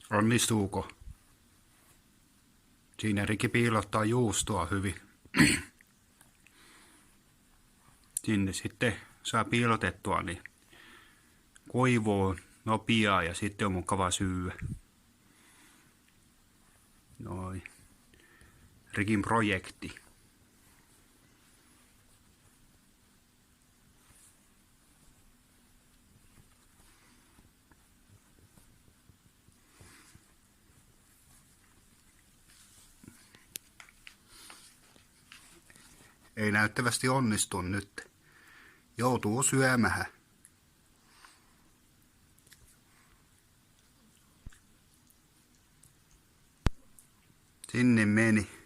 Onnistuuko? Siinä Riki piilottaa juustoa hyvin. Sinne sitten saa piilotettua niin koivua nopeaa ja sitten on mukava syödä. Noin. Rikin projekti. Ei näyttävästi onnistu nyt. Joutuu syömään. Sinne meni.